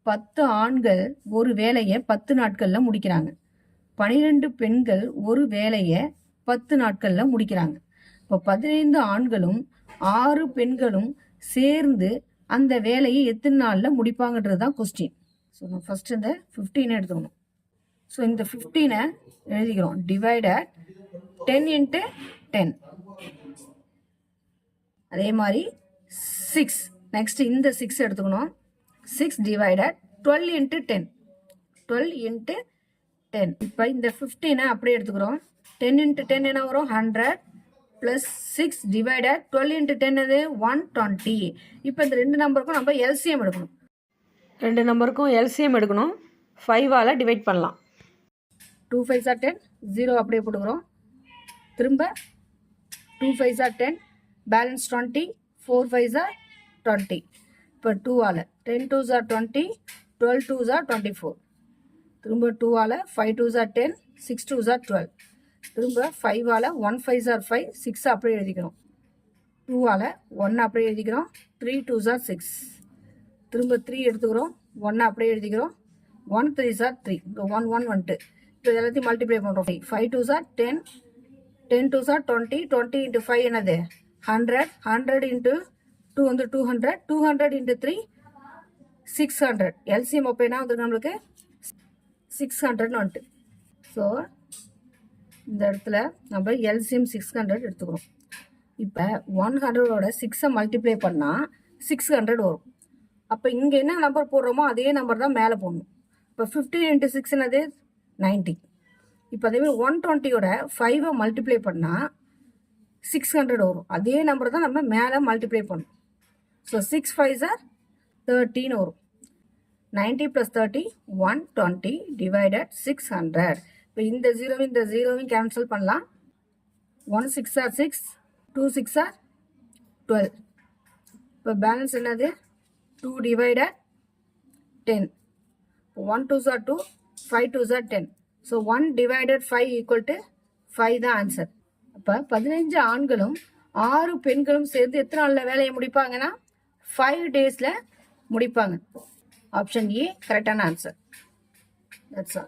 10 ஆண்கள் ஒரு வேலையை 10 நாட்கள்ல முடிக்கிறாங்க. 12 பெண்கள் ஒரு வேலையை 10 நாட்கள்ல முடிக்கிறாங்க. இப்போ 15 ஆண்களும் 6 பெண்களும் சேர்ந்து அந்த வேலையை எத்தனை நாள்ல முடிப்பாங்கன்றது தான் கொஸ்டின். ஸோ நம்ம ஃபர்ஸ்ட் இந்த 15 எடுத்துக்கணும். ஸோ இந்த 15 எழுதிக்கிறோம். டிவைடட் 10 × 10. அதே மாதிரி 6. நெக்ஸ்ட் இந்த 6 எடுத்துக்கணும். 6 டிவைடட் 12 × 10. 12 × 10. இப்போ இந்த 15 அப்படியே எடுத்துக்கிறோம். 10 × 10 என்ன வரும்? 100 + 6 டிவைடட் 12 × 10 அது 120. இப்போ இந்த ரெண்டு நம்பருக்கும் நம்ம எல்சிஎம் எடுக்கணும். ரெண்டு நம்பருக்கும் எல்சிஎம் எடுக்கணும். 5ஆல் டிவைட் பண்ணலாம். 2 5s are 10. 0 அப்படியே போட்டுக்கிறோம். திரும்ப 2 5s are 10. Balance 20. 4 5s are 20. இப்போ 2ஆல் 10 2s are 20. 12 2s are 24. திரும்ப 2ஆல் 5 2s are 10. 6 2s are 12. திரும்ப 5ஆல் 1 5s are 5. 6 அப்படியே எழுதிக்கிறோம். 2ஆல் 1 அப்படியே எழுதிக்கிறோம். 3 2s are 6. திரும்ப 3 எடுத்துக்கிறோம். 1 அப்படியே எழுதிக்கிறோம். 1 3s are 3. 1 1 வந்துட்டு இப்போ எல்லாத்தையும் மல்டிப்ளை பண்ணுறோம். 5 2s are 10. 10 2s are 20. 20 × 5 என்னது? 100. 100 × 2 வந்து 200. 200 × 3 600. எல்சிஎம் அப்போ என்ன வந்து நம்மளுக்கு 600 வந்துட்டு. ஸோ இந்த இடத்துல நம்ம எல்சிஎம் 600 எடுத்துக்கிறோம். இப்போ 100ஓட 6 மல்டிப்ளை பண்ணால் 600 வரும். அப்போ இங்கே என்ன நம்பர் போடுறோமோ அதே நம்பர் தான் மேலே போடணும். இப்போ 15 × 6 என்னது? 90. இப்போ அதேமாதிரி 120ஓட 5 மல்டிப்ளை பண்ணால் 600 வரும். அதே நம்பர் தான் நம்ம மேலே மல்டிப்ளை பண்ணணும். ஸோ 6 5s are 13 வரும். 90 + 30 120 டிவைடட் 600. இப்போ இந்த 0வையும் கேன்சல் பண்ணலாம். 1 6 are 6. 2 6 are 12. இப்போ பேலன்ஸ் என்னது? 2 divided 10. 1 2s are 2. 5 2s are 10. So 1 divided 5 = 5 தான் ஆன்சர். அப்போ 15 ஆண்களும் 6 பெண்களும் சேர்ந்து எத்தனை நாளில் வேலையை முடிப்பாங்கன்னா 5 daysல முடிப்பாங்க. ஆப்ஷன் ஏ கரெக்டான ஆன்சர். That's all.